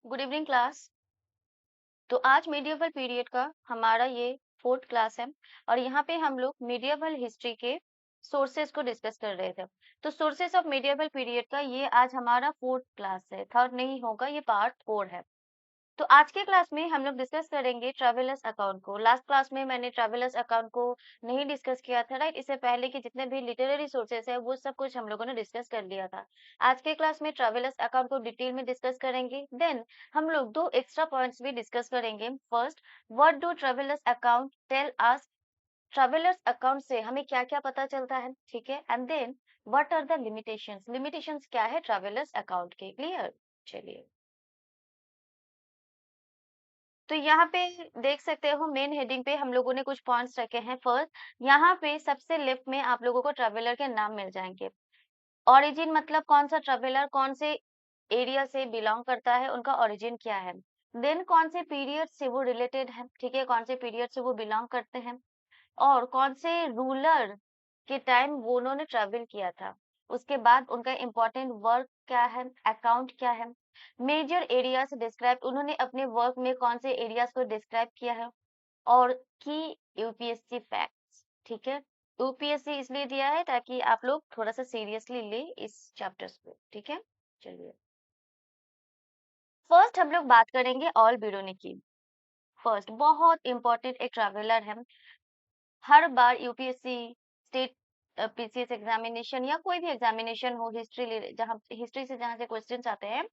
Good evening class. तो आज medieval period का हमारा ये फोर्थ क्लास है और यहाँ पे हम लोग मिडिएवल हिस्ट्री के सोर्सेस को डिस्कस कर रहे थे। तो सोर्सेस ऑफ मिडिएवल पीरियड का ये आज हमारा फोर्थ क्लास है, थर्ड नहीं होगा, ये पार्ट 4 है। तो आज के क्लास में हम लोग डिस्कस करेंगे ट्रैवलर्स अकाउंट को। लास्ट क्लास में मैंने ट्रैवलर्स अकाउंट को नहीं डिस्कस किया था, राइट। इससे पहले के जितने भी लिटरेरी सोर्सेस है वो सब कुछ हम लोगों ने डिस्कस कर लिया था। आज के क्लास में ट्रैवलर्स अकाउंट को डिटेल में डिस्कस करेंगे। देन हम लोग दो एक्स्ट्रा पॉइंट्स भी डिस्कस करेंगे। First, what do travellers account tell us, travellers account से हमें क्या क्या पता चलता है, ठीक है। And then what are the limitations, limitations क्या है ट्रैवलर्स अकाउंट के। क्लियर? चलिए, तो यहाँ पे देख सकते हो मेन हेडिंग पे हम लोगों ने कुछ पॉइंट्स रखे हैं। फर्स्ट, यहाँ पे सबसे लेफ्ट में आप लोगों को ट्रैवलर के नाम मिल जाएंगे। ओरिजिन मतलब कौन सा ट्रैवलर कौन से एरिया से बिलोंग करता है, उनका ओरिजिन क्या है। देन कौन से पीरियड से वो रिलेटेड है, ठीक है, कौन से पीरियड से वो बिलोंग करते हैं, और कौन से रूलर के टाइम वो उन्होंने ट्रेवल किया था। उसके बाद उनका इम्पोर्टेंट वर्क क्या है, अकाउंट क्या है, मेजर एरियाज डिस्क्राइब, उन्होंने अपने वर्क में कौन से एरियाज को डिस्क्राइब किया है, और की यूपीएससी फैक्ट्स, ठीक है। यूपीएससी इसलिए दिया है ताकि आप लोग थोड़ा सा सीरियसली ले इस चैप्टर्स को, ठीक है। चलिए, फर्स्ट हम लोग बात करेंगे ऑल बिरोनी की। फर्स्ट बहुत इंपॉर्टेंट एक ट्रैवलर है। हर बार यूपीएससी, स्टेट पीसीएस एग्जामिनेशन या कोई भी एग्जामिनेशन हो, हिस्ट्री जहाँ हिस्ट्री से जहाँ से क्वेश्चंस आते हैं,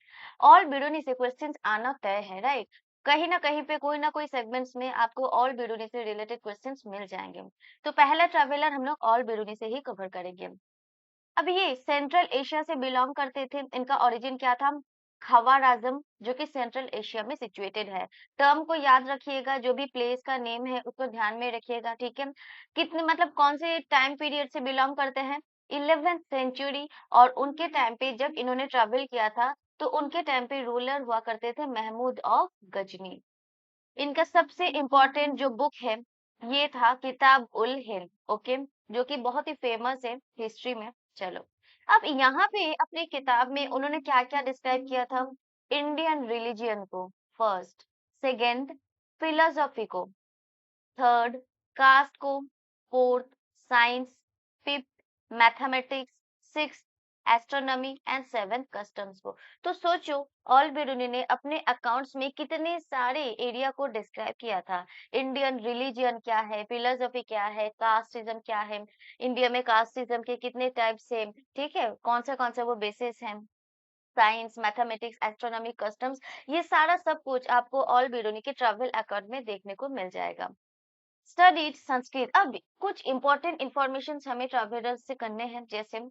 ऑल बिरुनी से क्वेश्चंस आना तय है, राइट। कहीं ना कहीं पे कोई ना कोई सेगमेंट्स में आपको ऑल बिरुनी से रिलेटेड क्वेश्चंस मिल जाएंगे। तो पहला ट्रैवलर हम लोग ऑल बिरुनी से ही कवर करेंगे। अब ये सेंट्रल एशिया से बिलोंग करते थे। इनका ओरिजिन क्या था, खवाराजम, जो कि सेंट्रल एशिया में सिचुएटेड है। टर्म को याद रखिएगा, जो भी प्लेस का नेम है उसको ध्यान में रखिएगा, ठीक है। कितने मतलब कौन से टाइम पीरियड से बिलोंग करते हैं, 11th सेंचुरी। और उनके टाइम पे जब इन्होंने ट्रेवल किया था तो उनके टाइम पे रूलर हुआ करते थे महमूद ऑफ गजनी। इनका सबसे इम्पोर्टेंट जो बुक है ये था किताब उल हिंद, ओके, जो कि बहुत ही फेमस है हिस्ट्री में। चलो, अब यहाँ पे अपनी किताब में उन्होंने क्या क्या डिस्क्राइब किया था, इंडियन रिलीजियन को, फर्स्ट, सेकंड फिलोसॉफी को, थर्ड कास्ट को, fourth science, fifth mathematics, six astronomy and seventh customs को। तो सोचो, ऑल बिरुनी ने अपने अकाउंट्स में कितने सारे एरिया को डिस्क्राइब किया था। इंडियन रिलीजियन क्या है, फिलोसफी क्या है, कास्टिज्म क्या है, इंडिया में कास्टिज्म के कितने टाइप्स है, ठीक है, कौन सा वो बेसिस है, साइंस, मैथमेटिक्स, एस्ट्रोनॉमी, कस्टम्स, ये सारा सब कुछ आपको ऑल बिरुनी के ट्रैवल अकाउंट में देखने को मिल जाएगा। स्टडीड संस्कृत। अब कुछ इंपॉर्टेंट इंफॉर्मेशन हमें ट्रैवलर्स से करने हैं, जैसे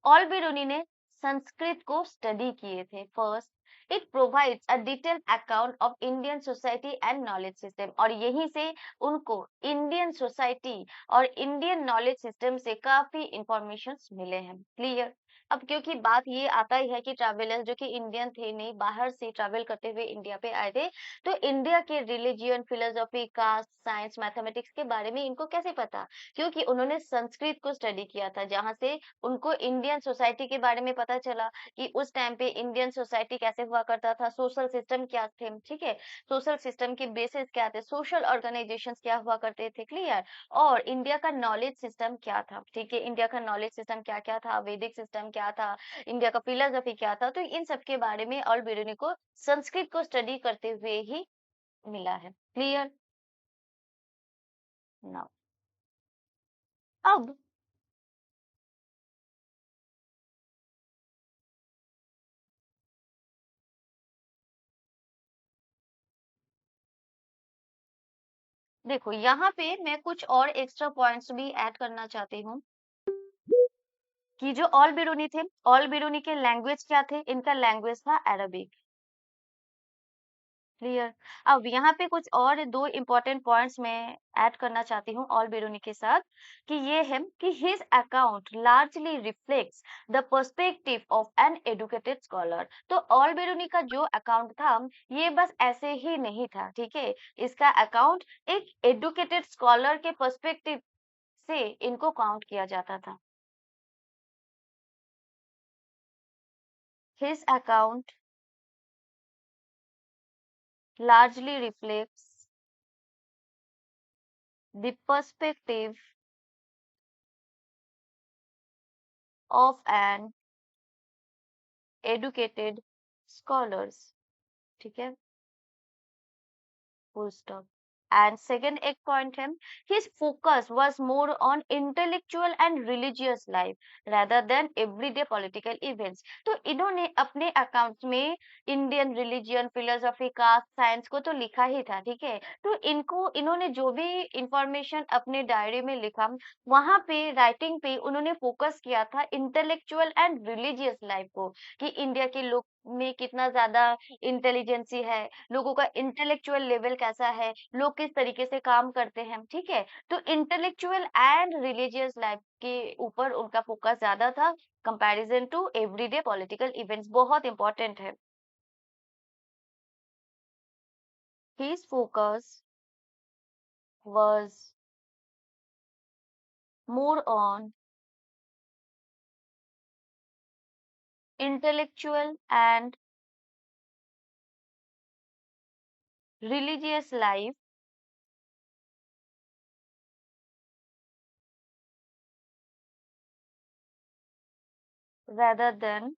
ऑल बिरुनी ने संस्कृत को स्टडी किए थे। First, it provides a detailed account of Indian society and knowledge system, और यहीं से उनको इंडियन सोसाइटी और इंडियन नॉलेज सिस्टम से काफी इंफॉर्मेशन मिले हैं। क्लियर? अब क्योंकि बात ये आता ही है कि ट्रैवलर्स जो कि इंडियन थे नहीं, बाहर से ट्रैवल करते हुए इंडिया पे आए थे, तो इंडिया के religion, philosophy, caste, science, mathematics के बारे में इनको कैसे पता, क्योंकि उन्होंने संस्कृत को स्टडी किया था, जहां से उनको इंडियन सोसाइटी के बारे में पता चला कि उस टाइम पे इंडियन सोसाइटी कैसे हुआ करता था, सोशल सिस्टम क्या थे, ठीक है, सोशल सिस्टम के बेसिस क्या थे, सोशल ऑर्गेनाइजेशंस क्या हुआ करते थे। क्लियर? और इंडिया का नॉलेज सिस्टम क्या था, ठीक है, इंडिया का नॉलेज सिस्टम क्या क्या था, वैदिक सिस्टम क्या था, इंडिया का फिलोसफी क्या था। तो इन सब के बारे में ऑल बिरुनी को संस्कृत को स्टडी करते हुए ही मिला है। क्लियर? नाउ, अब देखो, यहाँ पे मैं कुछ और एक्स्ट्रा पॉइंट्स भी ऐड करना चाहती हूँ कि जो ऑल बिरुनी थे, ऑल बिरुनी के लैंग्वेज क्या थे, इनका लैंग्वेज था अरबिक। क्लियर? अब यहाँ पे कुछ और दो इम्पोर्टेंट पॉइंट्स मैं ऐड करना चाहती हूँ ऑल बिरुनी के साथ, कि ये है कि his account largely reflects the perspective of an educated scholar. तो ऑल बिरुनी का जो अकाउंट था ये बस ऐसे ही नहीं था, ठीक है, इसका अकाउंट एक एडुकेटेड स्कॉलर के पर्सपेक्टिव से इनको काउंट किया जाता था। His account largely reflects the perspective of an educated scholars. ठीक है, full stop. And second एक point है, his focus was more on intellectual and religious life rather than everyday political events. तो इन्होंने अपने अकाउंट्स में Indian religion, philosophy, caste, science को तो लिखा ही था, ठीक है। तो इन्होंने जो भी इंफॉर्मेशन अपने डायरी में लिखा, वहां पे राइटिंग पे उन्होंने फोकस किया था इंटेलेक्चुअल एंड रिलीजियस लाइफ को, कि इंडिया के लोग में कितना ज्यादा इंटेलिजेंसी है, लोगों का इंटेलेक्चुअल लेवल कैसा है, लोग किस तरीके से काम करते हैं, ठीक है। तो इंटेलेक्चुअल एंड रिलीजियस लाइफ के ऊपर उनका फोकस ज्यादा था comparison to everyday political events. बहुत इंपॉर्टेंट है। His focus was more on intellectual and religious life rather than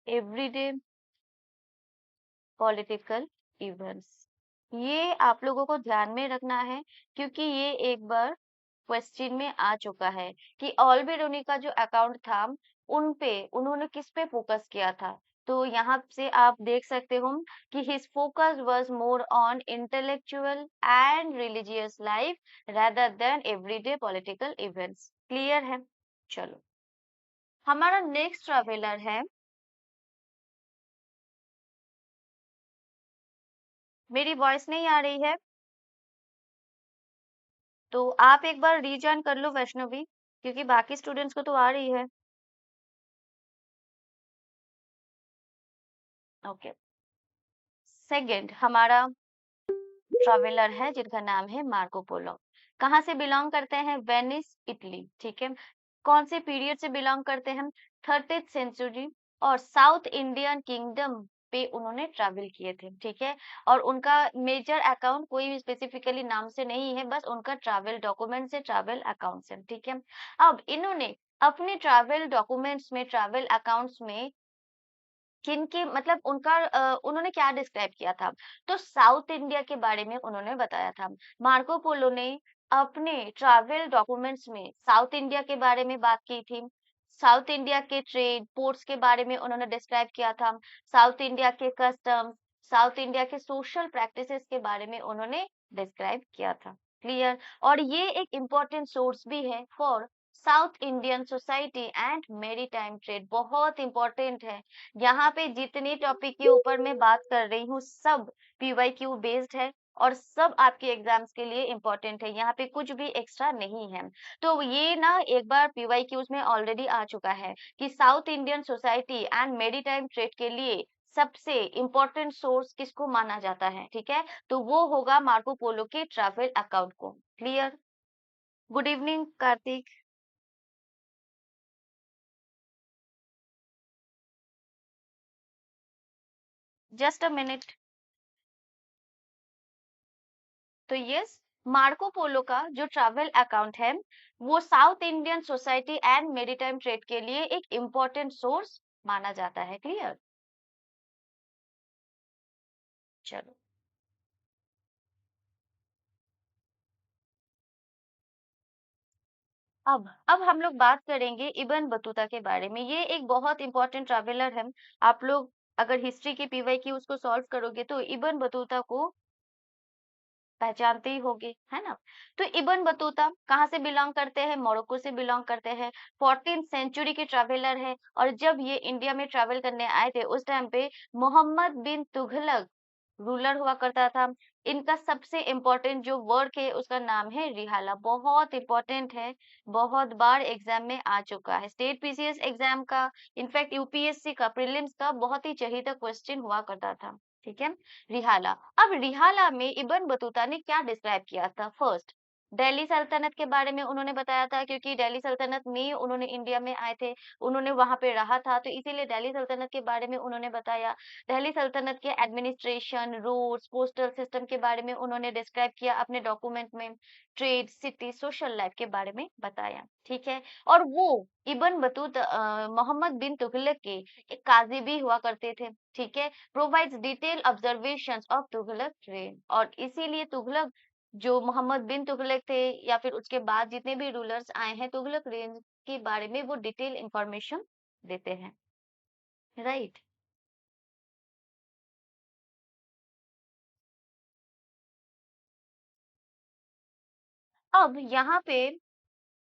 everyday political events। ये आप लोगों को ध्यान में रखना है, क्योंकि ये एक बार क्वेश्चन में आ चुका है कि ऑल बेरोनी का जो अकाउंट था, उन पे उन्होंने किस पे फोकस किया था। तो यहाँ से आप देख सकते हो कि his focus was more on intellectual and religious life rather than everyday political events. Clear है? चलो, हमारा नेक्स्ट ट्रैवलर है, मेरी वॉइस नहीं आ रही है तो आप एक बार रीजॉइन कर लो वैष्णवी, क्योंकि बाकी स्टूडेंट्स को तो आ रही है। ओके, सेकंड हमारा ट्रैवलर है जिनका नाम है मार्को पोलो। कहाँ से बिलोंग करते हैं? वेनिस, इटली, ठीक है। कौन से पीरियड से बिलोंग करते हैं? 30th century. और साउथ इंडियन किंगडम पे उन्होंने ट्रैवल किए थे, ठीक है। और उनका मेजर अकाउंट कोई भी स्पेसिफिकली नाम से नहीं है, बस उनका ट्रैवल डॉक्यूमेंट से, ट्रैवल अकाउंट से, ठीक है। अब इन्होंने अपने ट्रैवल डॉक्यूमेंट्स में, ट्रैवल अकाउंट्स में किनके मतलब उनका उन्होंने क्या डिस्क्राइब किया था, तो साउथ इंडिया के बारे में उन्होंने बताया था। मार्को पोलो ने अपने ट्रैवल डॉक्यूमेंट्स में साउथ इंडिया के बारे में बात की थी, साउथ इंडिया के ट्रेड पोर्ट्स के बारे में उन्होंने डिस्क्राइब किया था, साउथ इंडिया के कस्टम्स, साउथ इंडिया के सोशल प्रैक्टिसेस के बारे में उन्होंने डिस्क्राइब किया था। क्लियर? और ये एक इम्पोर्टेंट सोर्स भी है for south Indian society and maritime trade. बहुत इंपॉर्टेंट है। यहाँ पे जितने टॉपिक के ऊपर मैं बात कर रही हूँ सब PYQ बेस्ड है और सब आपके एग्जाम्स के लिए इम्पोर्टेंट है, यहाँ पे कुछ भी एक्स्ट्रा नहीं है। तो ये ना एक बार PYQs में ऑलरेडी आ चुका है कि south Indian society and maritime trade के लिए सबसे इम्पोर्टेंट सोर्स किसको माना जाता है, ठीक है। तो वो होगा मार्को पोलो के ट्रैवल अकाउंट को। Clear? Good evening Kartik. Just a minute. तो यस, मार्को पोलो का जो ट्रैवल अकाउंट है वो south Indian society and maritime trade के लिए एक इम्पोर्टेंट सोर्स माना जाता है। क्लियर? चलो, अब हम लोग बात करेंगे इब्न बतूता के बारे में। ये एक बहुत इंपॉर्टेंट ट्रैवलर है। आप लोग अगर हिस्ट्री के PYQ उसको सॉल्व करोगे तो इब्न बतूता को पहचानते ही होगे, है ना। तो इब्न बतूता कहाँ से बिलोंग करते हैं? मोरक्को से बिलोंग करते हैं। 14th सेंचुरी के ट्रैवलर है और जब ये इंडिया में ट्रैवल करने आए थे उस टाइम पे मोहम्मद बिन तुगलक रूलर हुआ करता था। इनका सबसे इम्पोर्टेंट जो वर्क है उसका नाम है रिहाला। बहुत इंपॉर्टेंट है, बहुत बार एग्जाम में आ चुका है, स्टेट PCS एग्जाम का, इनफैक्ट UPSC का प्रीलिम्स का बहुत ही चहेता क्वेश्चन हुआ करता था, ठीक है। रिहाला। अब रिहाला में इब्न बतूता ने क्या डिस्क्राइब किया था? फर्स्ट, दिल्ली सल्तनत के बारे में उन्होंने बताया था, क्योंकि दिल्ली सल्तनत में उन्होंने इंडिया में आए थे, उन्होंने वहाँ पे रहा था, तो इसीलिए दिल्ली सल्तनत के बारे में उन्होंने बताया। दिल्ली सल्तनत के एडमिनिस्ट्रेशन, रूट्स, पोस्टल सिस्टम के बारे में उन्होंने डिस्क्राइब किया अपने डॉक्यूमेंट में। ट्रेड, सिटी, सोशल लाइफ के बारे में बताया, ठीक है। और वो इब्न बतूता मोहम्मद बिन तुगलक के एक काजी भी हुआ करते थे, ठीक है। Provides detail observations of Tughlaq rain, और इसीलिए तुगलक जो मोहम्मद बिन तुगलक थे या फिर उसके बाद जितने भी रूलर्स आए हैं, तुगलक रेंज के बारे में वो डिटेल इंफॉर्मेशन देते हैं, राइट। अब यहाँ पे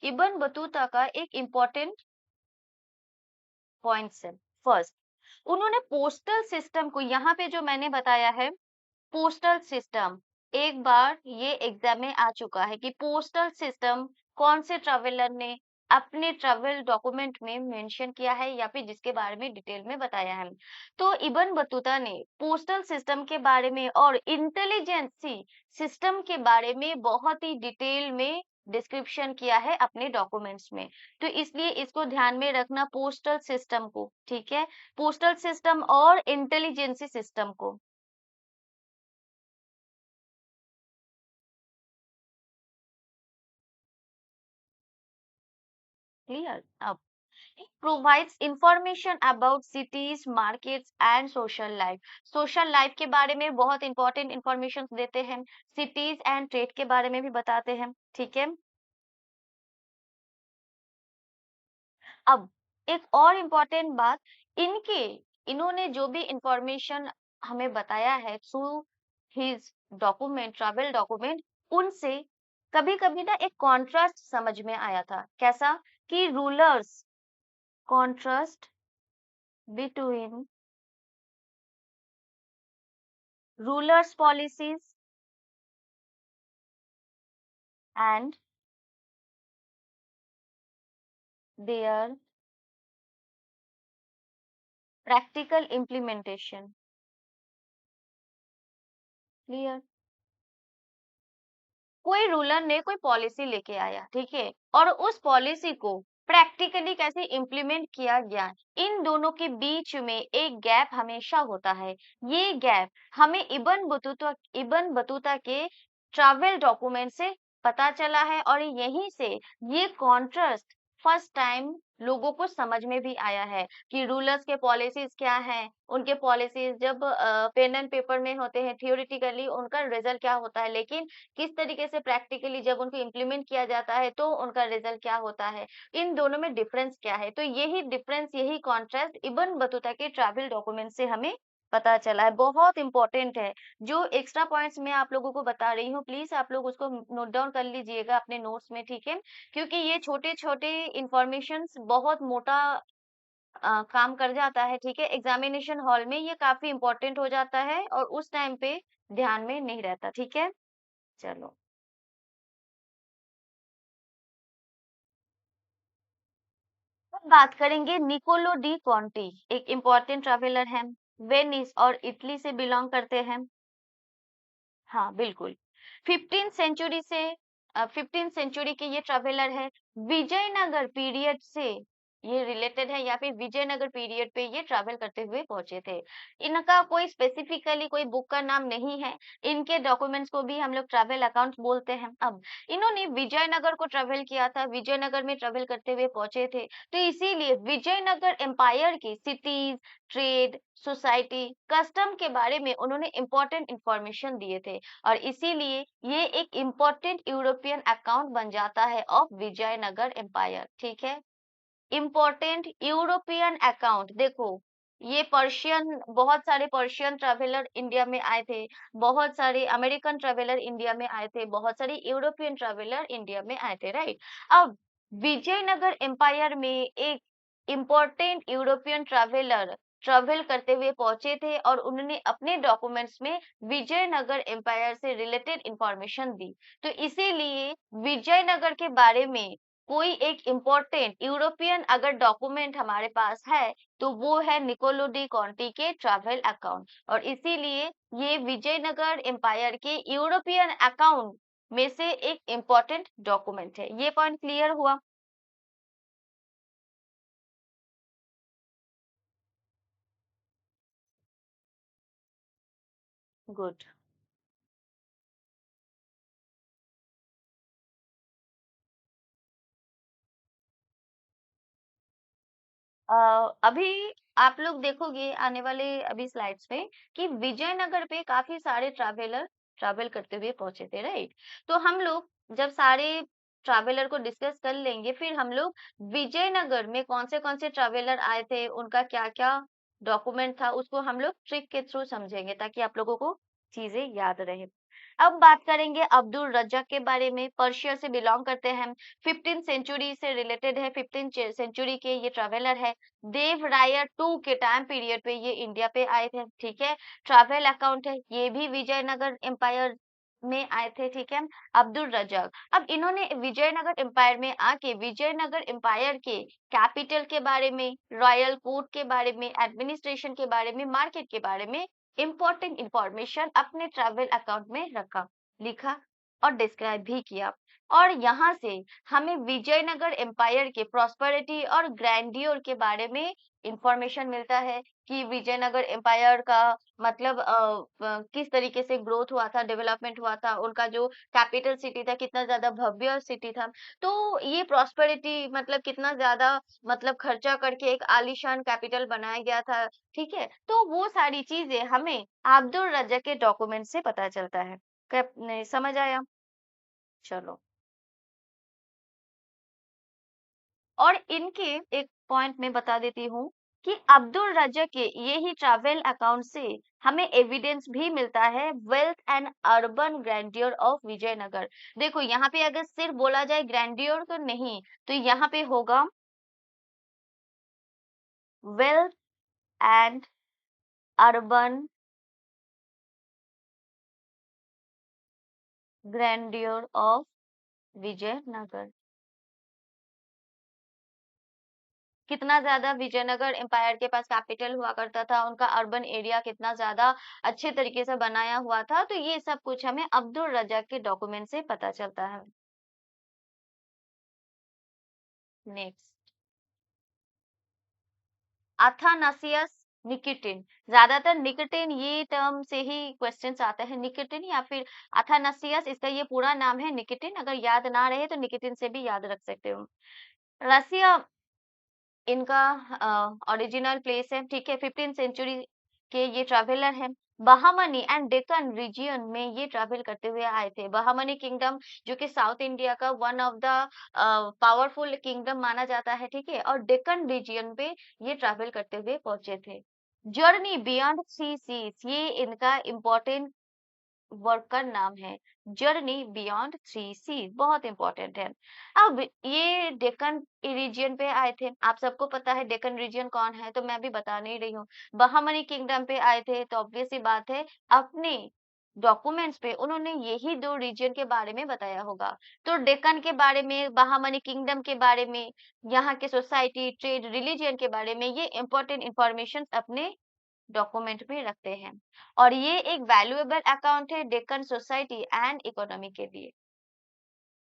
इब्न बतूता का एक इम्पोर्टेंट पॉइंट्स है। फर्स्ट, उन्होंने पोस्टल सिस्टम को, यहाँ पे जो मैंने बताया है पोस्टल सिस्टम, एक बार ये एग्जाम में आ चुका है कि पोस्टल सिस्टम कौन से ट्रैवलर ने अपने ट्रैवल डॉक्यूमेंट में मेंशन किया है या फिर जिसके बारे में डिटेल में बताया है। तो इब्न बतूता ने पोस्टल सिस्टम के बारे में और इंटेलिजेंसी सिस्टम के बारे में बहुत ही डिटेल में डिस्क्रिप्शन किया है अपने डॉक्यूमेंट्स में। तो इसलिए इसको ध्यान में रखना, पोस्टल सिस्टम को, ठीक है। पोस्टल सिस्टम और इंटेलिजेंसी सिस्टम को। क्लियर? अब provides information about cities, markets and social life. social life के बारे में बहुत इंपॉर्टेंट इंफॉर्मेशन देते हैं, cities and trade के बारे में भी बताते हैं, ठीक है। अब एक और इम्पोर्टेंट बात, इनके इन्होंने जो भी इंफॉर्मेशन हमें बताया है through his document, travel document, उनसे कभी कभी ना एक कॉन्ट्रास्ट समझ में आया था। कैसा? कि rulers, contrast between rulers policies and their practical implementation. Clear? कोई रूलर ने कोई पॉलिसी लेके आया, ठीक है, और उस पॉलिसी को प्रैक्टिकली कैसे इम्प्लीमेंट किया गया, इन दोनों के बीच में एक गैप हमेशा होता है। ये गैप हमें इब्न बतूता के ट्रैवल डॉक्यूमेंट से पता चला है, और यहीं से ये कॉन्ट्रास्ट फर्स्ट टाइम लोगों को समझ में भी आया है कि रूलर्स के पॉलिसीज क्या हैं, उनके पॉलिसीज जब पेन एंड पेपर में होते हैं थियोरिटिकली उनका रिजल्ट क्या होता है, लेकिन किस तरीके से प्रैक्टिकली जब उनको इम्प्लीमेंट किया जाता है तो उनका रिजल्ट क्या होता है, इन दोनों में डिफरेंस क्या है। तो यही डिफरेंस, यही कॉन्ट्रास्ट इब्न बतूता के ट्रैवल डॉक्यूमेंट से हमें पता चला है। बहुत इंपॉर्टेंट है। जो एक्स्ट्रा पॉइंट्स मैं आप लोगों को बता रही हूँ, प्लीज आप लोग उसको नोट डाउन कर लीजिएगा अपने नोट्स में, ठीक है। क्योंकि ये छोटे छोटे इंफॉर्मेशन बहुत मोटा काम कर जाता है, ठीक है। एग्जामिनेशन हॉल में ये काफी इंपॉर्टेंट हो जाता है और उस टाइम पे ध्यान में नहीं रहता, ठीक है। चलो, अब बात करेंगे निकोलो डी कॉन्टी। एक इम्पोर्टेंट ट्रैवलर हैं, वेनिस और इटली से बिलोंग करते हैं। हाँ, बिल्कुल। 15th सेंचुरी से 15th सेंचुरी के ये ट्रैवलर है। विजयनगर पीरियड से ये रिलेटेड है, या फिर विजयनगर पीरियड पे ये ट्रैवल करते हुए पहुंचे थे। इनका कोई स्पेसिफिकली कोई बुक का नाम नहीं है। इनके डॉक्यूमेंट्स को भी हम लोग ट्रैवल अकाउंट बोलते हैं। अब इन्होंने विजयनगर को ट्रैवल किया था, विजयनगर में ट्रैवल करते हुए पहुंचे थे, तो इसीलिए विजयनगर एम्पायर की सिटीज, ट्रेड, सोसाइटी, कस्टम के बारे में उन्होंने इंपॉर्टेंट इंफॉर्मेशन दिए थे, और इसीलिए ये एक इम्पोर्टेंट यूरोपियन अकाउंट बन जाता है ऑफ विजयनगर एम्पायर, ठीक है। इम्पोर्टेंट यूरोपियन अकाउंट, देखो ये पर्शियन, बहुत सारे पर्शियन ट्रैवलर इंडिया में आए थे, बहुत सारे अमेरिकन ट्रैवलर इंडिया में आए थे, बहुत सारे यूरोपियन ट्रैवलर इंडिया में आए थे, राइट। अब विजयनगर एम्पायर में एक इम्पोर्टेंट यूरोपियन ट्रैवलर ट्रैवल करते हुए पहुंचे थे, और उन्होंने अपने डॉक्यूमेंट्स में विजयनगर एम्पायर से रिलेटेड इंफॉर्मेशन दी। तो इसीलिए विजयनगर के बारे में कोई एक इम्पोर्टेंट यूरोपियन अगर डॉक्यूमेंट हमारे पास है, तो वो है निकोलो डी कॉन्टी के ट्रैवल अकाउंट, और इसीलिए ये विजयनगर एम्पायर के यूरोपियन अकाउंट में से एक इम्पोर्टेंट डॉक्यूमेंट है। ये पॉइंट क्लियर हुआ? गुड। अभी आप लोग देखोगे आने वाले अभी स्लाइड्स में कि विजयनगर पे काफी सारे ट्रैवलर ट्रैवल करते हुए पहुंचे थे, राइट? तो हम लोग जब सारे ट्रैवलर को डिस्कस कर लेंगे, फिर हम लोग विजयनगर में कौन से ट्रैवलर आए थे, उनका क्या क्या डॉक्यूमेंट था, उसको हम लोग ट्रिक के थ्रू समझेंगे ताकि आप लोगों को चीजें याद रहे। अब बात करेंगे अब्दुल रज्जाक के बारे में। पर्शिया से बिलोंग करते हैं, 15 सेंचुरी से रिलेटेड है, 15 सेंचुरी के ये ट्रैवलर है। देवराया टू के टाइम पीरियड पे ये इंडिया पे आए थे, ठीक है। ट्रैवल अकाउंट है, ये भी विजयनगर एम्पायर में आए थे, ठीक है। अब्दुल रज्जाक, अब इन्होंने विजयनगर एम्पायर में आके विजयनगर एम्पायर के कैपिटल के बारे में, रॉयल कोर्ट के बारे में, एडमिनिस्ट्रेशन के बारे में, मार्केट के बारे में इंपॉर्टेंट इंफॉर्मेशन अपने ट्रैवल अकाउंट में रखा, लिखा और डिस्क्राइब भी किया। और यहाँ से हमें विजयनगर एम्पायर के प्रॉस्पेरिटी और ग्रैंडियर के बारे में इंफॉर्मेशन मिलता है कि विजयनगर एम्पायर का मतलब किस तरीके से ग्रोथ हुआ था, डेवलपमेंट हुआ था, उनका जो कैपिटल सिटी था कितना ज्यादा भव्य सिटी था। तो ये प्रॉस्पेरिटी मतलब कितना ज्यादा मतलब खर्चा करके एक आलीशान कैपिटल बनाया गया था, ठीक है। तो वो सारी चीजें हमें अब्दुल रज्जाक के डॉक्यूमेंट से पता चलता है। समझ आया? चलो। और इनके एक पॉइंट में बता देती हूँ कि अब्दुल रज्जाक के ये ही ट्रैवल अकाउंट से हमें एविडेंस भी मिलता है wealth and urban grandeur of Vijayanagar. देखो यहाँ पे अगर सिर्फ बोला जाए ग्रैंडियर तो नहीं, तो यहाँ पे होगा wealth and urban grandeur of Vijayanagar. कितना ज्यादा विजयनगर एम्पायर के पास कैपिटल हुआ करता था, उनका अर्बन एरिया कितना ज्यादा अच्छे तरीके से बनाया हुआ था, तो ये सब कुछ हमें अब्दुल रज्जाक के डॉक्यूमेंट से पता चलता है। Next, Athanasius Nikitin. ज्यादातर निकिटिन ये टर्म से ही क्वेश्चंस आते हैं, निकिटिन या फिर अथानासियस, इसका ये पूरा नाम है निकिटिन। अगर याद ना रहे तो निकिटिन से भी याद रख सकते हो। रसिया इनका ओरिजिनल प्लेस है, ठीक है। 15 सेंचुरी के ये ट्रैवलर हैं। बहामनी एंड डेक्कन रीजियन में ये ट्रैवल करते हुए आए थे। बहामनी किंगडम जो कि साउथ इंडिया का one of the powerful kingdom माना जाता है, ठीक है। और डेक्कन रीजियन पे ये ट्रैवल करते हुए पहुंचे थे। जर्नी बियॉन्ड सी सीज, ये इनका इम्पोर्टेंट वर्क का नाम है। जर्नी बियॉन्ड थ्री सी, बहुत इंपॉर्टेंट है। अब ये डेक्कन रीजियन पे आए थे, आप सबको पता है डेक्कन रीजियन कौन है, तो मैं भी बता नहीं रही हूँ। बहामनी किंगडम पे आए थे, तो ऑब्वियस सी बात है अपने डॉक्यूमेंट्स पे उन्होंने यही दो रीजन के बारे में बताया होगा। तो डेक्कन के बारे में, बहामनी किंगडम के बारे में, यहाँ के सोसाइटी, ट्रेड, रिलीजियन के बारे में ये इंपॉर्टेंट इंफॉर्मेशन अपने डॉक्यूमेंट में रखते हैं। और ये एक वैल्यूएबल अकाउंट है डेक्कन सोसाइटी एंड इकोनॉमी के लिए।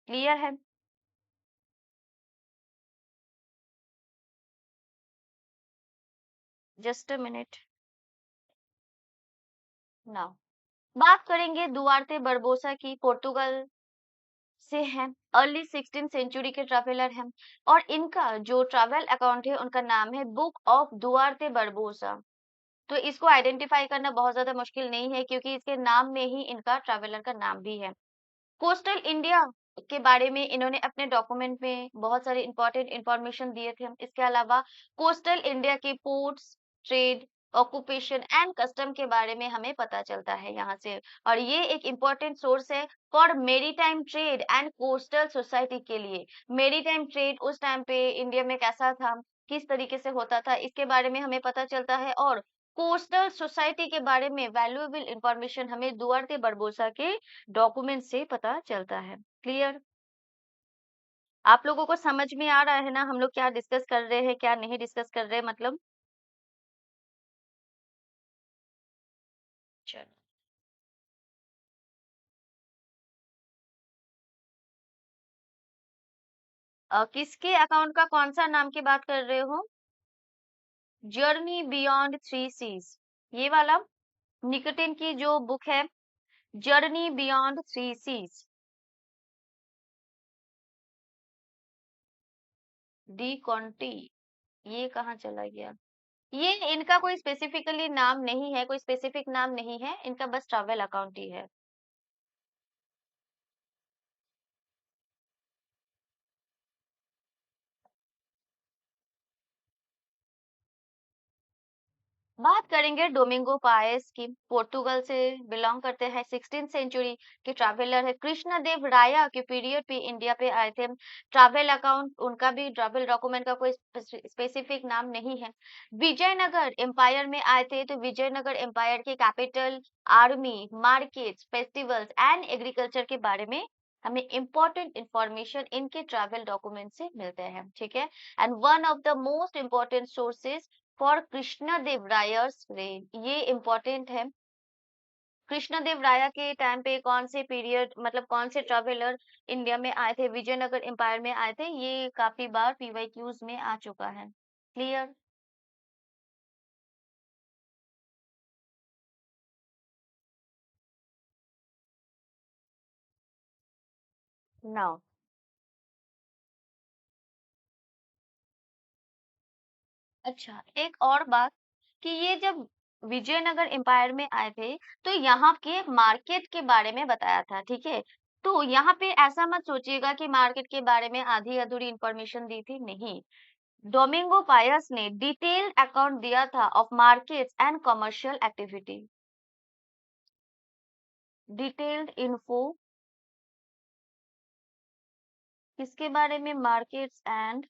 क्लियर है? Just a minute now. बात करेंगे दुआर्ते बरबोसा की, पोर्टुगल से हैं, अर्ली 16 सेंचुरी के ट्रैवलर हैं। और इनका जो ट्रैवल अकाउंट है उनका नाम है बुक ऑफ दुआर्ते बरबोसा। तो इसको आइडेंटिफाई करना बहुत ज्यादा मुश्किल नहीं है क्योंकि इसके नाम में ही इनका ट्रैवलर का नाम भी है। कोस्टल इंडिया के बारे में इन्होंने अपने डॉक्यूमेंट में बहुत सारे इंपॉर्टेंट इंफॉर्मेशन दिए थे। इसके अलावा कोस्टल इंडिया के ports, trade, occupation and custom के बारे में हमें पता चलता है यहाँ से। और ये एक इम्पोर्टेंट सोर्स है for maritime trade and coastal society के लिए। मेरीटाइम ट्रेड उस टाइम पे इंडिया में कैसा था, किस तरीके से होता था, इसके बारे में हमें पता चलता है। और कोस्टल सोसाइटी के बारे में वैल्यूएबल इंफॉर्मेशन हमें दुआर्ते बरबोसा के डॉक्यूमेंट से पता चलता है। क्लियर? आप लोगों को समझ में आ रहा है ना हम लोग क्या डिस्कस कर रहे हैं, क्या नहीं डिस्कस कर रहे हैं, मतलब? चलो। किसके अकाउंट का कौन सा नाम की बात कर रहे हो? जर्नी बियॉन्ड थ्री सीज, ये वाला निकोटिन की जो बुक है, journey beyond three seas. De Conti, ये कहाँ चला गया? ये इनका कोई स्पेसिफिकली नाम नहीं है, कोई स्पेसिफिक नाम नहीं है, इनका बस ट्रैवल अकाउंट ही है। बात करेंगे डोमिंगो पाएस की, पोर्टुगल से बिलोंग करते हैं, 16th सेंचुरी के ट्रैवलर है। कृष्ण देव राया के पीरियड पे इंडिया पे आए थे। ट्रैवल अकाउंट उनका भी, ट्रैवल डॉक्यूमेंट का कोई स्पेसिफिक नाम नहीं है। विजयनगर एम्पायर में आए थे, तो विजयनगर एम्पायर के capital, army, markets, festivals and agriculture के बारे में हमें इंपॉर्टेंट इंफॉर्मेशन इनके ट्रैवल डॉक्यूमेंट से मिलते हैं, ठीक है। And one of the most important sources for Krishnadeva Raya's reign, ये इंपॉर्टेंट है। कृष्णदेव राया के टाइम पे कौन से पीरियड, मतलब कौन से ट्रैवलर इंडिया में आए थे, विजयनगर एम्पायर में आए थे, ये काफी बार पीवाईक्यूज में आ चुका है। क्लियर? नाउ, अच्छा एक और बात, कि ये जब विजयनगर एम्पायर में आए थे, तो यहाँ के मार्केट के बारे में बताया था, ठीक है। तो यहाँ पे ऐसा मत सोचिएगा कि मार्केट के बारे में आधी अधूरी इंफॉर्मेशन दी थी, नहीं। डोमिंगो पायस ने डिटेल्ड अकाउंट दिया था of markets and commercial activity. Detailed info किसके बारे में? मार्केट्स एंड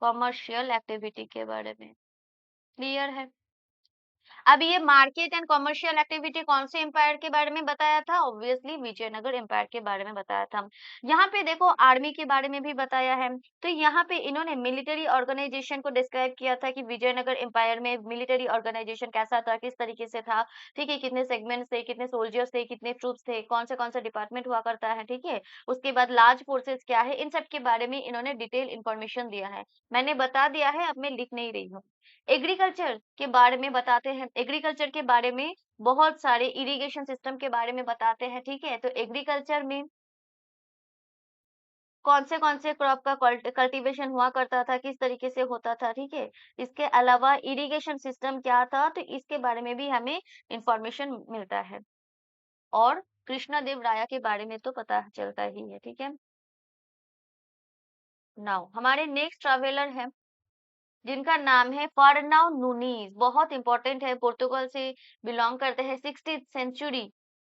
कमर्शियल एक्टिविटी के बारे में। क्लियर है? अब ये मार्केट एंड कमर्शियल एक्टिविटी कौन से एम्पायर के बारे में बताया था? ऑब्वियसली विजयनगर एम्पायर के बारे में बताया था। यहाँ पे देखो आर्मी के बारे में भी बताया है, तो यहाँ पे इन्होंने मिलिट्री ऑर्गेनाइजेशन को डिस्क्राइब किया था कि विजयनगर एम्पायर में मिलिट्री ऑर्गेनाइजेशन कैसा था, किस तरीके से था, ठीक है, कितने सेगमेंट्स थे, कितने सोल्जर्स थे, कितने ट्रूप्स थे, कौन से डिपार्टमेंट हुआ करता है, ठीक है। उसके बाद लार्ज फोर्सेस क्या है, इन सब के बारे में इन्होंने डिटेल इंफॉर्मेशन दिया है। मैंने बता दिया है, अब मैं लिख नहीं रही हूँ। एग्रीकल्चर के बारे में बताते हैं, एग्रीकल्चर के बारे में बहुत सारे इरिगेशन सिस्टम के बारे में बताते हैं, ठीक है। तो एग्रीकल्चर में कौन से क्रॉप का कल्टीवेशन हुआ करता था, किस तरीके से होता था, ठीक है। इसके अलावा इरिगेशन सिस्टम क्या था, तो इसके बारे में भी हमें इंफॉर्मेशन मिलता है। और कृष्णा देव राया के बारे में तो पता चलता ही है, ठीक है। नाउ हमारे नेक्स्ट ट्रैवलर है, जिनका नाम है फर्नाउ नूनीज, बहुत इंपॉर्टेंट है, पुर्तगाल से बिलोंग करते हैं, 16th सेंचुरी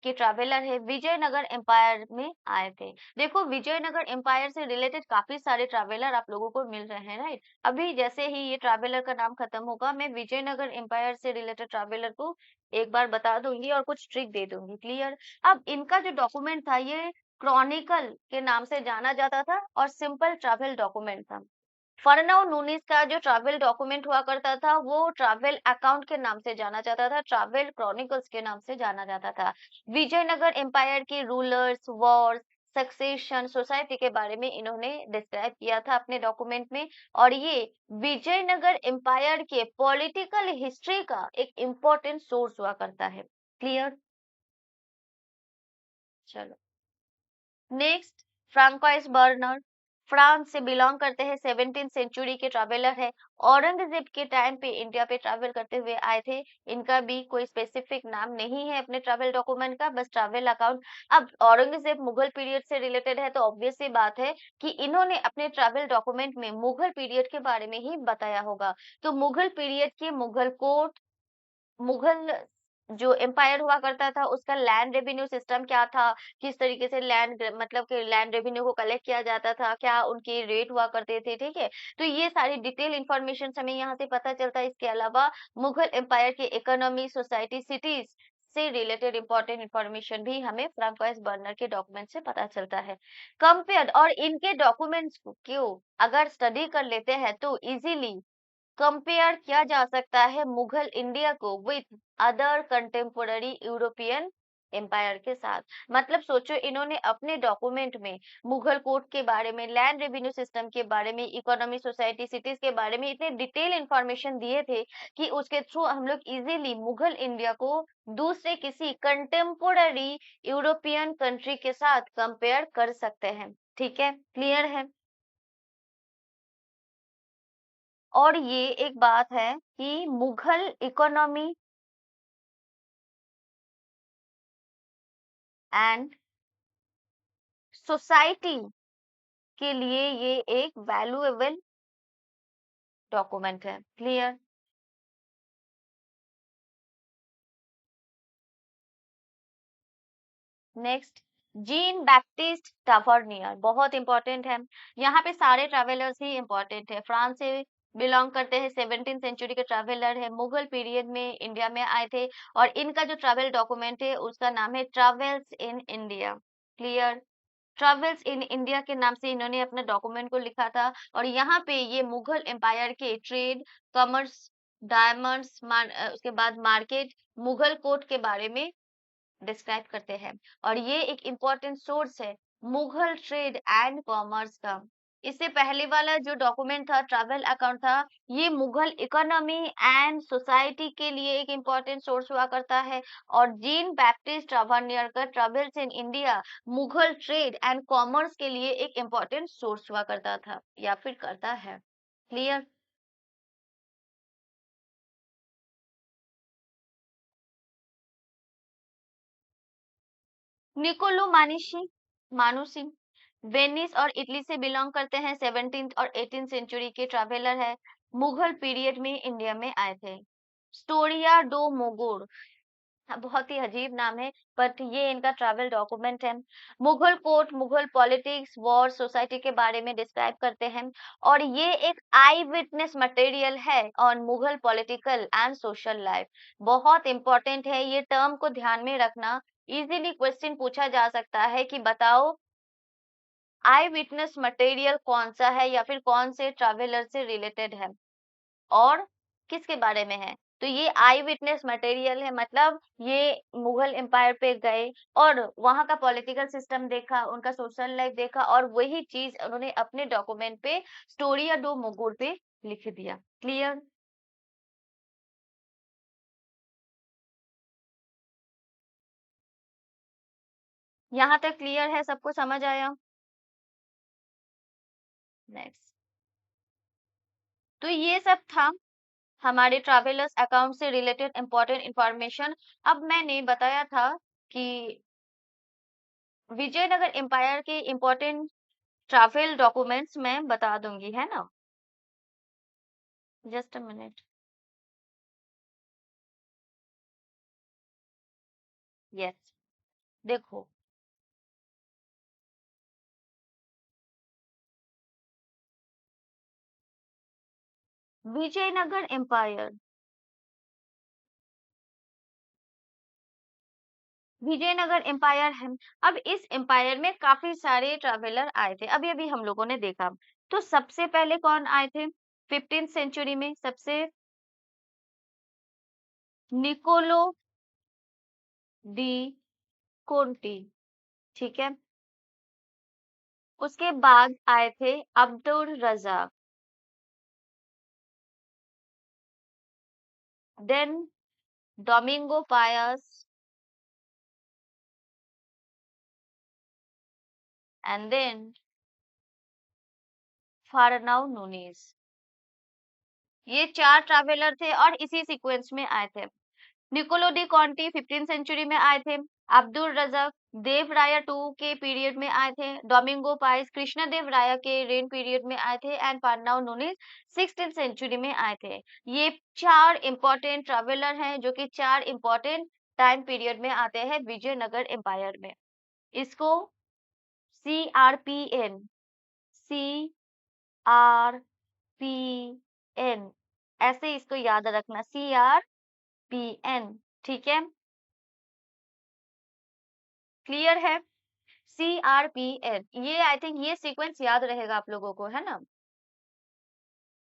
के ट्रैवलर है, विजयनगर एम्पायर में आए थे। देखो विजयनगर एम्पायर से रिलेटेड काफी सारे ट्रैवलर आप लोगों को मिल रहे हैं, राइट। अभी जैसे ही ये ट्रैवलर का नाम खत्म होगा, मैं विजयनगर एम्पायर से रिलेटेड ट्रैवलर को एक बार बता दूंगी और कुछ ट्रिक दे दूंगी। क्लियर? अब इनका जो डॉक्यूमेंट था, ये क्रॉनिकल के नाम से जाना जाता था और सिंपल ट्रैवल डॉक्यूमेंट था। फरनौ नूनीज का जो ट्रैवल डॉक्यूमेंट हुआ करता था, वो ट्रैवल अकाउंट के नाम से जाना जाता था, ट्रैवल क्रॉनिकल्स के नाम से जाना जाता था। विजयनगर एम्पायर के रूलर्स, वॉर्स, सक्सेशन, सोसाइटी के बारे में इन्होंने डिस्क्राइब किया था अपने डॉक्यूमेंट में। और ये विजयनगर एम्पायर के पॉलिटिकल हिस्ट्री का एक इम्पोर्टेंट सोर्स हुआ करता है। क्लियर? चलो नेक्स्ट, फ्रांकोइस बर्नर, फ्रांस से बिलोंग करते हैं, 17th सेंचुरी के ट्रैवलर है। औरंगजेब के टाइम पे इंडिया पे ट्रैवल करते हुए आए थे। इनका भी कोई स्पेसिफिक नाम नहीं है अपने ट्रैवल डॉक्यूमेंट का, बस ट्रैवल अकाउंट। अब औरंगजेब मुगल पीरियड से रिलेटेड है, तो ऑब्वियस सी बात है कि इन्होंने अपने ट्रैवल डॉक्यूमेंट में मुगल पीरियड के बारे में ही बताया होगा। तो मुगल पीरियड के मुगल कोर्ट, मुगल जो एम्पायर हुआ करता था, उसका लैंड रेवेन्यू सिस्टम क्या था, किस तरीके से लैंड, मतलब कि लैंड रेवेन्यू को कलेक्ट किया जाता था, क्या उनके रेट हुआ करते थे, ठीक है। तो ये सारी डिटेल इंफॉर्मेशन हमें यहाँ से पता चलता है। इसके अलावा मुगल एम्पायर के इकोनॉमी, सोसाइटी, सिटीज से रिलेटेड इंपॉर्टेंट इंफॉर्मेशन भी हमें फ्रांकोइस बर्नर के डॉक्यूमेंट से पता चलता है। कंपेयर, और इनके डॉक्यूमेंट्स को अगर स्टडी कर लेते हैं तो इजीली कंपेयर किया जा सकता है मुगल इंडिया को with other contemporary European empire के साथ। मतलब सोचो, इन्होंने अपने डॉक्यूमेंट में मुगल कोर्ट के बारे में, लैंड रेवेन्यू सिस्टम के बारे में, इकोनॉमी, सोसाइटी, सिटीज के बारे में इतने डिटेल इंफॉर्मेशन दिए थे कि उसके थ्रू हम लोग इजीली मुगल इंडिया को दूसरे किसी कंटेम्पोररी यूरोपियन कंट्री के साथ कंपेयर कर सकते हैं। ठीक है, क्लियर है। और ये एक बात है कि मुगल इकोनॉमी एंड सोसाइटी के लिए ये एक वैल्यूएबल डॉक्यूमेंट है। क्लियर। नेक्स्ट, जीन बैप्टिस्ट टावर्नियर, बहुत इंपॉर्टेंट है। यहाँ पे सारे ट्रैवलर्स ही इंपॉर्टेंट है। फ्रांस से बिलोंग करते हैं, 17th सेंचुरी के ट्रैवलर है, मुगल पीरियड में इंडिया में आए थे। और इनका जो ट्रैवल डॉक्यूमेंट है उसका नाम है travels in India. Clear. Travels in India के नाम से इन्होंने अपना डॉक्यूमेंट को लिखा था। और यहाँ पे ये मुगल एम्पायर के ट्रेड, कॉमर्स, डायमंड्स, उसके बाद मार्केट, मुगल कोर्ट के बारे में डिस्क्राइब करते हैं। और ये एक इम्पोर्टेंट सोर्स है मुगल ट्रेड एंड कॉमर्स का। इससे पहले वाला जो डॉक्यूमेंट था, ट्रैवल अकाउंट था, ये मुगल इकोनॉमी एंड सोसाइटी के लिए एक इम्पोर्टेंट सोर्स हुआ करता है। और जीन बैप्टिस्ट ट्रावर्नियर का travels in India Mughal trade and commerce के लिए एक इम्पोर्टेंट सोर्स हुआ करता था या फिर करता है। क्लियर। निकोलो मानिशी मानुसी वेनिस और इटली से बिलोंग करते हैं, 17th और 18th सेंचुरी के ट्रैवलर है, मुगल पीरियड में इंडिया में आए थे। स्टोरिया डो मोगोर, बहुत ही अजीब नाम है, बट ये इनका ट्रैवल डॉक्यूमेंट है। Mughal court, Mughal politics, war, society के बारे में डिस्क्राइब करते हैं। और ये एक आई विटनेस मटेरियल है on Mughal political and social life. बहुत इंपॉर्टेंट है, ये टर्म को ध्यान में रखना। इजीली क्वेश्चन पूछा जा सकता है कि बताओ आई विटनेस मटेरियल कौन सा है या फिर कौन से ट्रैवलर से रिलेटेड है और किसके बारे में है। तो ये आई विटनेस मटेरियल है, मतलब ये मुगल एम्पायर पे गए और वहां का पॉलिटिकल सिस्टम देखा, उनका सोशल लाइफ देखा, और वही चीज उन्होंने अपने डॉक्यूमेंट पे स्टोरी डो मुगुर पे लिख दिया। क्लियर। यहाँ तक क्लियर है, सबको समझ आया। नेक्स्ट, तो ये सब था हमारे ट्रैवलर्स अकाउंट से रिलेटेड इंपॉर्टेंट इंफॉर्मेशन। अब मैंने बताया था कि विजयनगर एम्पायर के इंपॉर्टेंट ट्रैवल डॉक्यूमेंट्स मैं बता दूंगी, है ना। Just a minute. यस, देखो, विजयनगर एम्पायर, विजयनगर एम्पायर है। अब इस एम्पायर में काफी सारे ट्रैवलर आए थे, अभी अभी हम लोगों ने देखा। तो सबसे पहले कौन आए थे 15th सेंचुरी में? सबसे निकोलो डी कोंटी। ठीक है। उसके बाद आए थे Abdul Razzaq, then Domingo Paes, and then Fernao Nuniz. ये चार ट्रैवलर थे और इसी सीक्वेंस में आए थे। निकोलो डी कॉन्टी 15th सेंचुरी में आए थे। अब्दुल रज़ाक देव राया टू के पीरियड में आए थे। डोमिंगो पाइस कृष्ण देव राया के रेन पीरियड में आए थे। एंड फारनाउ नूनीज 16th सेंचुरी में आए थे। ये चार इंपॉर्टेंट ट्रैवलर हैं जो कि चार इंपॉर्टेंट टाइम पीरियड में आते हैं विजयनगर एम्पायर में। इसको CRPN, CRPN ऐसे इसको याद रखना, CRPN। ठीक है, क्लियर है। CRPN, ये आई थिंक ये सीक्वेंस याद रहेगा आप लोगों को, है ना।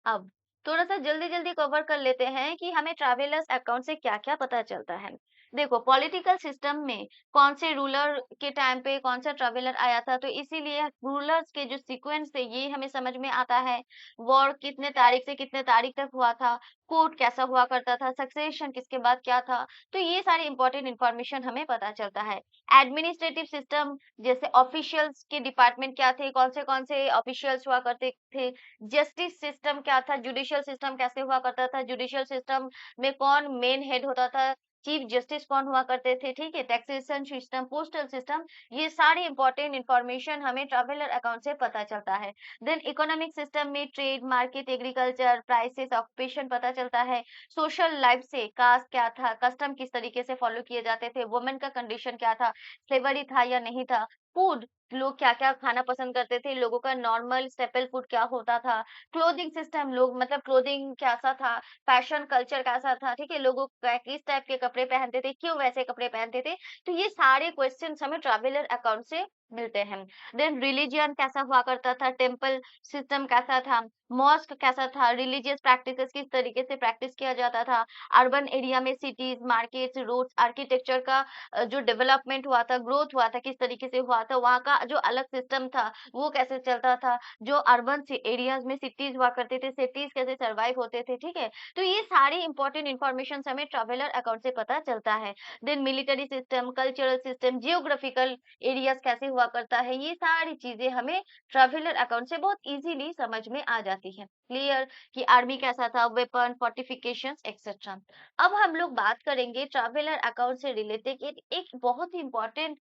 अब थोड़ा-सा जल्दी-जल्दी कवर कर लेते हैं कि हमें ट्रैवलर्स अकाउंट से क्या-क्या पता चलता है। देखो, पॉलिटिकल सिस्टम में कौन से रूलर के टाइम पे कौन सा ट्रैवलर आया था, तो इसीलिए रूलर्स के जो सीक्वेंस थे ये हमें समझ में आता है। वॉर कितने तारीख से कितने तारीख तक हुआ था, कोर्ट कैसा हुआ करता था, सक्सेशन किसके बाद क्या था, तो ये सारी इंपॉर्टेंट इन्फॉर्मेशन हमें पता चलता है। एडमिनिस्ट्रेटिव सिस्टम जैसे ऑफिशियल्स के डिपार्टमेंट क्या थे, कौन से ऑफिशियल्स हुआ करते थे, जस्टिस सिस्टम क्या था, जुडिशियल सिस्टम कैसे हुआ करता था, जुडिशियल सिस्टम में कौन मेन हेड होता था, चीफ जस्टिस कौन हुआ करते थे, ठीक है, टैक्सेशन सिस्टम, पोस्टल सिस्टम, ये सारी इंपॉर्टेंट इंफॉर्मेशन हमें ट्रैवलर अकाउंट से पता चलता है। देन इकोनॉमिक सिस्टम में trade, market, agriculture, prices, occupation पता चलता है। सोशल लाइफ से कास्ट क्या था, कस्टम किस तरीके से फॉलो किए जाते थे, वुमेन का कंडीशन क्या था, स्लेवरी था या नहीं था, फूड लोग क्या-क्या खाना पसंद करते थे, लोगों का नॉर्मल स्टेपल फूड क्या होता था, क्लोथिंग सिस्टम लोग मतलब क्लोथिंग कैसा था, फैशन कल्चर कैसा था, ठीक है? लोगों किस टाइप के कपड़े पहनते थे, क्यों वैसे कपड़े पहनते थे? तो ये सारे क्वेश्चंस हमें ट्रैवलर अकाउंट से मिलते हैं। देन रिलिजन कैसा हुआ करता था, टेम्पल सिस्टम कैसा था, मॉस्क कैसा था, रिलीजियस प्रैक्टिसेस किस तरीके से प्रैक्टिस किया जाता था, अर्बन एरिया में सिटीज, मार्केट्स, रोड्स, आर्किटेक्चर का जो डेवलपमेंट हुआ था, ग्रोथ हुआ था, किस तरीके से हुआ था, वहाँ का जो अलग सिस्टम था, वो कैसे चलता था, जो अर्बन एरियाज में सिटीज हुआ करते थे, सिटीज कैसे सर्वाइव होते थे, ठीक है? तो ये सारी इंपॉर्टेंट इन्फॉर्मेशन हमें ट्रैवलर अकाउंट से पता चलता है। Then military system, cultural system, geographical areas कैसे हुआ करता है, ये सारी चीजें हमें ट्रैवलर अकाउंट से बहुत इजीली समझ में आ जाती है। क्लियर कि आर्मी कैसा था, वेपन, फोर्टिफिकेशंस एक्सेट्रा। अब हम लोग बात करेंगे ट्रैवलर अकाउंट से रिलेटेड एक बहुत ही इम्पोर्टेंट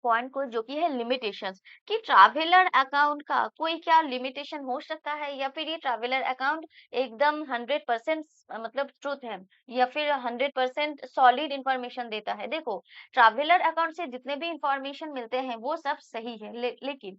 पॉइंट को, जो कि है लिमिटेशंस, कि ट्रैवलर अकाउंट का कोई क्या लिमिटेशन हो सकता है, या फिर ये ट्रैवलर अकाउंट एकदम 100% मतलब ट्रूथ है, या फिर 100% सॉलिड इंफॉर्मेशन देता है। देखो, ट्रैवलर अकाउंट से जितने भी इंफॉर्मेशन मिलते हैं वो सब सही है, लेकिन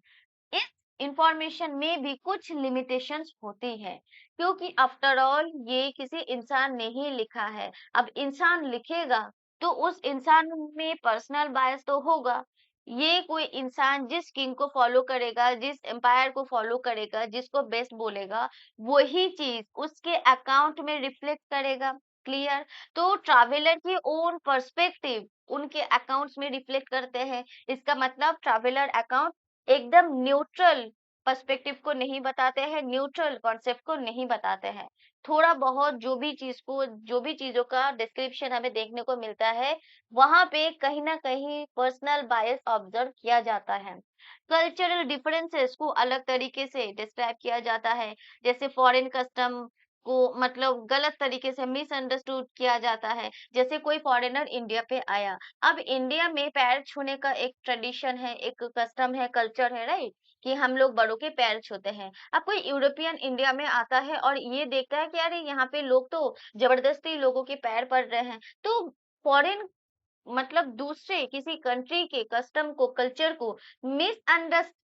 इस इंफॉर्मेशन में भी कुछ लिमिटेशंस होती हैं, क्योंकि आफ्टर ऑल ये किसी इंसान ने ही लिखा है। अब इंसान लिखेगा तो उस इंसान में पर्सनल बायस तो होगा। ये कोई इंसान जिस किंग को फॉलो करेगा, जिस एम्पायर को फॉलो करेगा, जिसको बेस्ट बोलेगा, वही चीज उसके अकाउंट में रिफ्लेक्ट करेगा। क्लियर? तो ट्रैवलर की ओन पर्सपेक्टिव उनके अकाउंट्स में रिफ्लेक्ट करते हैं। इसका मतलब ट्रैवलर अकाउंट एकदम न्यूट्रल पर्सपेक्टिव को नहीं बताते हैं, न्यूट्रल कॉन्सेप्ट को नहीं बताते हैं। थोड़ा बहुत जो भी चीजों का डिस्क्रिप्शन हमें देखने को मिलता है, वहां पे कहीं ना कहीं पर्सनल बायस ऑब्जर्व किया जाता है। कल्चरल डिफरेंसेस को अलग तरीके से डिस्क्राइब किया जाता है, जैसे फॉरेन कस्टम को मतलब गलत तरीके से मिसअंडरस्टूड किया जाता है। जैसे कोई फॉरेनर इंडिया पे आया, अब इंडिया में पैर छूने का एक ट्रेडिशन है, एक कस्टम है, कल्चर है, राइट? कि हम लोग बड़ों के पैर छूते हैं। अब कोई यूरोपियन इंडिया में आता है और ये देखता है कि अरे यहाँ पे लोग तो जबरदस्ती लोगों के पैर पड़ रहे हैं, तो फॉरेन मतलब दूसरे किसी कंट्री के कस्टम को, कल्चर को मिसअंडरस्टैंड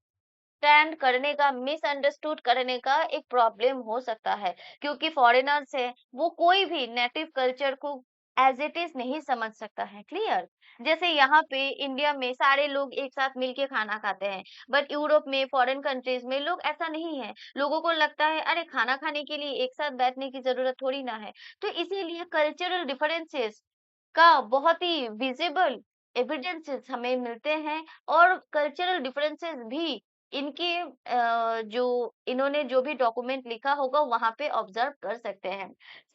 करने का, मिसअंडरस्टूड करने का एक प्रॉब्लम हो सकता है, क्योंकि फॉरेनर्स है, वो कोई भी नेटिव कल्चर को एज इट इज नहीं समझ सकता है। क्लियर? जैसे यहाँ पे इंडिया में सारे लोग एक साथ मिलके खाना खाते हैं, बट यूरोप में, फॉरेन कंट्रीज में लोग ऐसा नहीं है। लोगों को लगता है अरे खाना खाने के लिए एक साथ बैठने की जरूरत थोड़ी ना है। तो इसीलिए कल्चरल डिफरेंसेस का बहुत ही विजिबल एविडेंसेस हमें मिलते हैं, और कल्चरल डिफरेंसेस भी इनके जो इन्होंने जो भी डॉक्यूमेंट लिखा होगा वहां पे ऑब्जर्व कर सकते हैं।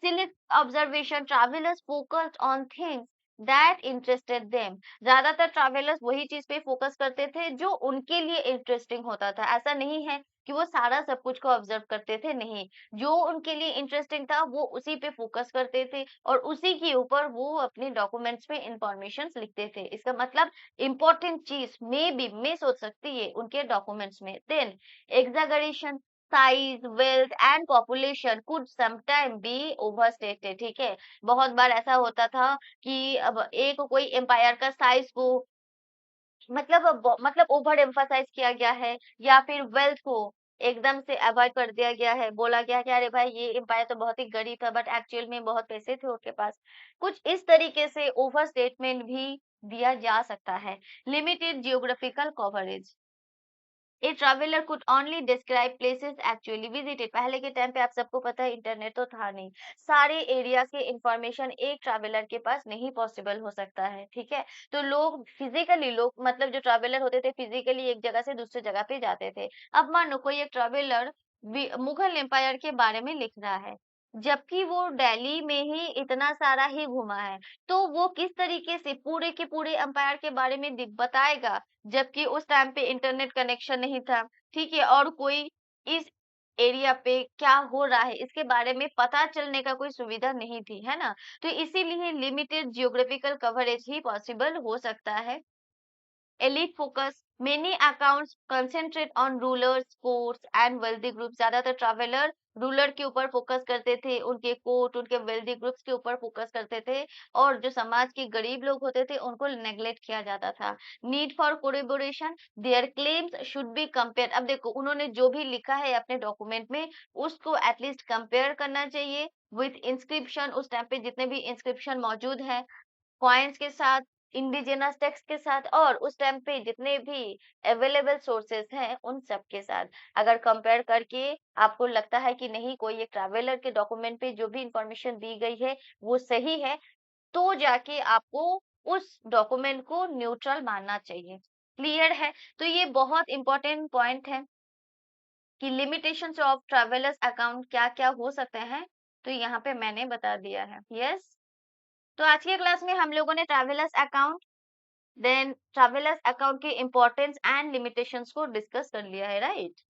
Select observation, travellers focused on things that interested them. ज्यादातर ट्रैवलर्स वही चीज पे फोकस करते थे जो उनके लिए इंटरेस्टिंग होता था। ऐसा नहीं है कि वो सारा सब कुछ को ऑब्जर्व करते थे, नहीं, जो उनके लिए इंटरेस्टिंग था वो उसी पे फोकस करते थे, और उसी के ऊपर वो अपने डॉक्यूमेंट्स में इंफॉर्मेशन लिखते थे। इसका मतलब इम्पोर्टेंट चीज में भी मिस हो सकती है उनके डॉक्यूमेंट्स में। Then exaggeration, size, wealth and population could sometime be overstated, ठीक है? बहुत बार ऐसा होता था कि अब एक कोई एम्पायर का साइज को मतलब ओवर एम्फसाइज किया गया है, या फिर वेल्थ को एकदम से अवॉइड कर दिया गया है, बोला गया कि अरे भाई ये एम्पायर तो बहुत ही गरीब था, बट एक्चुअल में बहुत पैसे थे उसके पास। कुछ इस तरीके से ओवर स्टेटमेंट भी दिया जा सकता है। Limited geographical coverage, A traveller could only describe places actually visited. पहले के टाइम पे आप सबको पता है इंटरनेट तो था नहीं, सारे एरिया के इंफॉर्मेशन एक ट्रैवलर के पास नहीं पॉसिबल हो सकता है, ठीक है। तो लोग मतलब जो ट्रैवलर होते थे फिजिकली एक जगह से दूसरी जगह पे जाते थे। अब मानो कोई एक ट्रैवलर मुगल एम्पायर के बारे में लिख रहा है, जबकि वो दिल्ली में ही इतना सारा ही घूमा है, तो वो किस तरीके से पूरे के पूरे एम्पायर के बारे में बताएगा, जबकि उस टाइम पे इंटरनेट कनेक्शन नहीं था, ठीक है, और कोई इस एरिया पे क्या हो रहा है इसके बारे में पता चलने का कोई सुविधा नहीं थी, है ना। तो इसीलिए लिमिटेड जियोग्राफिकल कवरेज ही पॉसिबल हो सकता है। elite focus, many accounts concentrate on rulers, courts and wealthy groups। ज्यादातर ट्रैवलर रूलर के ऊपर फोकस करते थे, उनके कोर्ट, उनके वेल्दी ग्रुप्स के ऊपर फोकस करते थे, और जो समाज के गरीब लोग होते थे उनको नेग्लेक्ट किया जाता था। Need for corroboration, their claims should be compare. अब देखो उन्होंने जो भी लिखा है अपने डॉक्यूमेंट में उसको एटलीस्ट कंपेयर करना चाहिए विथ इंस्क्रिप्शन। उस टाइम पे जितने भी इंस्क्रिप्शन मौजूद है कॉइन्स के साथ, इंडिजिनस टेक्स्ट के साथ, और उस टाइम पे जितने भी अवेलेबल सोर्सेस हैं उन सब के साथ अगर कंपेयर करके आपको लगता है कि नहीं कोई एक ट्रैवलर के डॉक्यूमेंट पे जो भी इंफॉर्मेशन दी गई है वो सही है, तो जाके आपको उस डॉक्यूमेंट को न्यूट्रल मानना चाहिए। क्लियर है। तो ये बहुत इंपॉर्टेंट पॉइंट है कि लिमिटेशंस ऑफ ट्रैवलर्स अकाउंट क्या क्या हो सकते हैं, तो यहाँ पे मैंने बता दिया है। यस। तो आज के क्लास में हम लोगों ने travellers account, then travellers account की इंपॉर्टेंस एंड लिमिटेशंस को डिस्कस कर लिया है, राइट।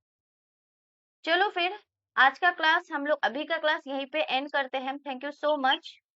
चलो फिर आज का क्लास हम लोग अभी का क्लास यहीं पे एंड करते हैं। Thank you so much.